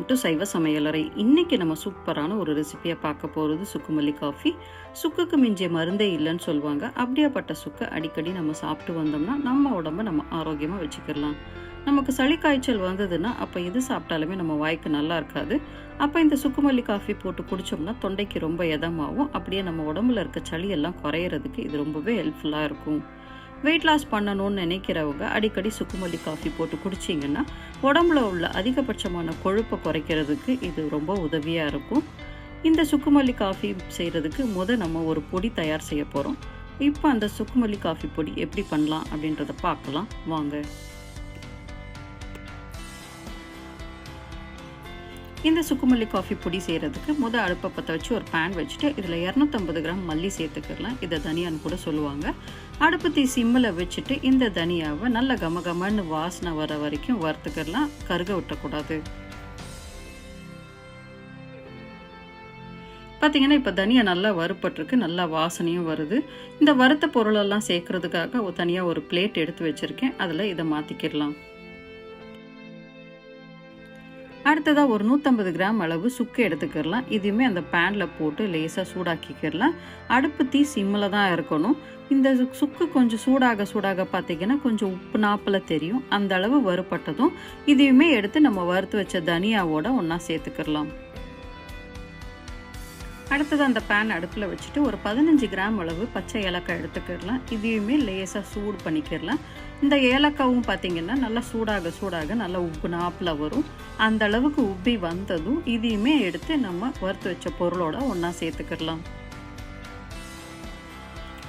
Welcome to சைவ சமையலறை. இன்னைக்கு நம்ம சூப்பரான ஒரு ரெசிபியை பார்க்க போகிறது சுக்கு மல்லி காஃபி. சுக்குக்கு மிஞ்சிய மருந்தே இல்லைன்னு சொல்லுவாங்க. அப்படியாப்பட்ட சுக்கை அடிக்கடி நம்ம சாப்பிட்டு வந்தோம்னா நம்ம உடம்ப நம்ம ஆரோக்கியமாக வச்சுக்கலாம். நமக்கு சளி காய்ச்சல் வந்ததுன்னா அப்போ இது சாப்பிட்டாலுமே நம்ம வாய்க்கு நல்லா இருக்காது. அப்போ இந்த சுக்கு மல்லி காஃபி போட்டு குடித்தோம்னா தொண்டைக்கு ரொம்ப இதமாகும். அப்படியே நம்ம உடம்புல இருக்க சளியெல்லாம் குறையிறதுக்கு இது ரொம்பவே ஹெல்ப்ஃபுல்லாக இருக்கும். வெயிட் லாஸ் பண்ணணும்னு நினைக்கிறவங்க அடிக்கடி சுக்கு மல்லி காஃபி போட்டு குடிச்சிங்கன்னா உடம்புல உள்ள அதிகபட்சமான கொழுப்பை குறைக்கிறதுக்கு இது ரொம்ப உதவியாக இருக்கும். இந்த சுக்கு மல்லி காஃபி செய்கிறதுக்கு நம்ம ஒரு பொடி தயார் செய்ய போகிறோம். இப்போ அந்த சுக்கு மல்லி காஃபி பொடி எப்படி பண்ணலாம் அப்படின்றத பார்க்கலாம் வாங்க. இந்த சுக்கு மல்லி காஃபி பொடி செய்கிறதுக்கு அடுப்பை பற்ற வச்சு ஒரு பேன் வச்சுட்டு இதில் 250 கிராம் மல்லி சேர்த்துக்கலாம். இதை தனியான்னு கூட சொல்லுவாங்க. அடுப்பு தீ சிம்மில் வச்சுட்டு இந்த தனியாவை நல்ல கமகமன்னு வாசனை வர வரைக்கும் வறுத்துக்கலாம். கருக விட்டக்கூடாது. பார்த்தீங்கன்னா இப்போ தனியா நல்லா வறுப்பட்டிருக்கு, நல்லா வாசனையும் வருது. இந்த வறுத்த பொருளெல்லாம் சேர்க்கறதுக்காக தனியாக ஒரு பிளேட் எடுத்து வச்சுருக்கேன். அதில் இதை மாற்றிக்கிடலாம். அடுத்ததாக ஒரு 150 கிராம் அளவு சுக்கு எடுத்துக்கிடலாம். இதுவுமே அந்த பேனில் போட்டு லேசாக சூடாக்கிக்கிடலாம். அடுப்பு தீ சிம்மில் தான் இருக்கணும். இந்த சுக்கு கொஞ்சம் சூடாக பார்த்தீங்கன்னா கொஞ்சம் உப்பு நாப்பில் தெரியும். அந்த அளவு வறுப்பட்டதும் இதையுமே எடுத்து நம்ம வறுத்து வச்ச தனியாவோட ஒன்றா சேர்த்துக்கிடலாம். அடுத்தது அந்த பேன் அடுப்பில் வச்சுட்டு ஒரு 15 கிராம் அளவு பச்சை ஏலக்காய் எடுத்துக்கிடலாம். இதையுமே லேசாக சூடு பண்ணிக்கிடலாம். இந்த ஏலக்காவும் பார்த்தீங்கன்னா நல்லா சூடாக நல்லா உப்பு நாப்பில் வரும். அந்த அளவுக்கு உப்பி வந்ததும் இதையுமே எடுத்து நம்ம வறுத்து வச்ச பொருளோட ஒன்றா சேர்த்துக்கிடலாம்.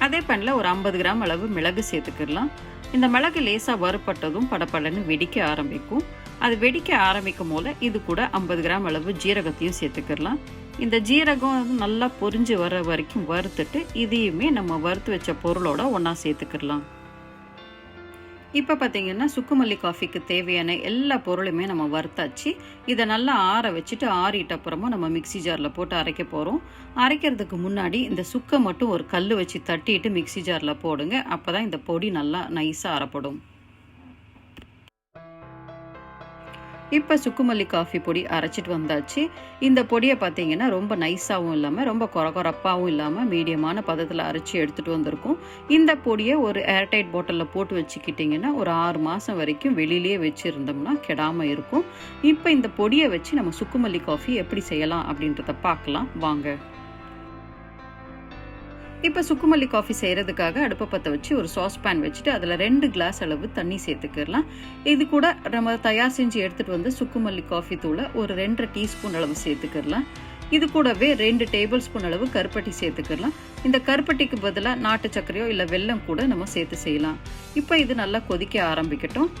அதே பேனில் ஒரு 50 கிராம் அளவு மிளகு சேர்த்துக்கிடலாம். இந்த மிளகு லேசாக வறுப்பட்டதும் படப்படன்னு வெடிக்க ஆரம்பிக்கும். அது வெடிக்க ஆரம்பிக்கும் போல இது கூட 50 கிராம் அளவு ஜீரகத்தையும் சேர்த்துக்கிடலாம். இந்த ஜீரகம் நல்லா பொரிஞ்சு வர வரைக்கும் வறுத்துட்டு இதையுமே நம்ம வறுத்து வச்ச பொருளோட ஒன்றா சேர்த்துக்கிடலாம். இப்போ பார்த்தீங்கன்னா சுக்கு மல்லி காஃபிக்கு தேவையான எல்லா பொருளுமே நம்ம வறுத்தாச்சு. இதை நல்லா ஆற வச்சுட்டு ஆறிட்ட அப்புறமா நம்ம மிக்சி ஜாரில் போட்டு அரைக்க போகிறோம். அரைக்கிறதுக்கு முன்னாடி இந்த சுக்கை மட்டும் ஒரு கல் வச்சு தட்டிட்டு மிக்சி ஜாரில் போடுங்க. அப்போ தான் இந்த பொடி நல்லா நைஸாக அரைப்படும். இப்போ சுக்கு மல்லி காஃபி பொடி அரைச்சிட்டு வந்தாச்சு. இந்த பொடியை பார்த்தீங்கன்னா ரொம்ப நைஸாகவும் இல்லாமல் ரொம்ப கொரப்பாகவும் இல்லாமல் மீடியமான பதத்தில் அரைச்சி எடுத்துகிட்டு வந்திருக்கும். இந்த பொடியை ஒரு ஏர்டைட் பாட்டிலில் போட்டு வச்சுக்கிட்டிங்கன்னா ஒரு 6 மாதம் வரைக்கும் வெளியிலேயே வச்சுருந்தோம்னா கெடாமல் இருக்கும். இப்போ இந்த பொடியை வச்சு நம்ம சுக்கு மல்லி காஃபி எப்படி செய்யலாம் அப்படின்றத பார்க்கலாம் வாங்க. இப்போ சுக்கு மல்லி காஃபி செய்கிறதுக்காக அடுப்பை பற்ற வச்சு ஒரு சாஸ் பேன் வச்சுட்டு அதில் 2 கிளாஸ் அளவு தண்ணி சேர்த்துக்கிடலாம். இது கூட நம்ம தயார் செஞ்சு எடுத்துகிட்டு வந்து சுக்கு மல்லி காஃபி தூளை ஒரு 2.5 டீஸ்பூன் அளவு சேர்த்துக்கிடலாம். இது கூடவே 2 டேபிள் ஸ்பூன் அளவு கருப்பட்டி சேர்த்துக்கிடலாம். இந்த கருப்பட்டிக்கு பதிலாக நாட்டு சர்க்கரையோ இல்லை வெல்லம் கூட நம்ம சேர்த்து செய்யலாம். இப்போ இது நல்லா கொதிக்க ஆரம்பிக்கட்டும்.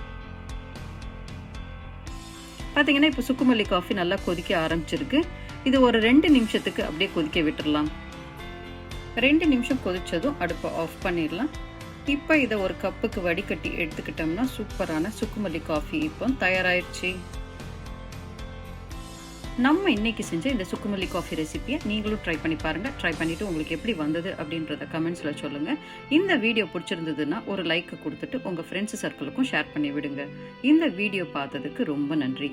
பார்த்தீங்கன்னா இப்போ சுக்கு மல்லி காஃபி நல்லா கொதிக்க ஆரம்பிச்சிருக்கு. இது ஒரு 2 நிமிஷத்துக்கு அப்படியே கொதிக்க விட்டுடலாம். 2 நிமிஷம் கொதிச்சதும் அடுப்பை ஆஃப் பண்ணிடலாம். இப்போ இதை ஒரு கப்புக்கு வடிகட்டி எடுத்துக்கிட்டோம்னா சூப்பரான சுக்கு மல்லி காஃபி இப்போ தயாராகிடுச்சு. நம்ம இன்னைக்கு செஞ்ச இந்த சுக்கு மல்லி காஃபி ரெசிபியை நீங்களும் ட்ரை பண்ணி பாருங்கள். ட்ரை பண்ணிவிட்டு உங்களுக்கு எப்படி வந்தது அப்படின்றத கமெண்ட்ஸில் சொல்லுங்கள். இந்த வீடியோ பிடிச்சிருந்ததுன்னா ஒரு லைக் கொடுத்துட்டு உங்கள் ஃப்ரெண்ட்ஸ் சர்க்கிளுக்கும் ஷேர் பண்ணி விடுங்க. இந்த வீடியோ பார்த்ததுக்கு ரொம்ப நன்றி.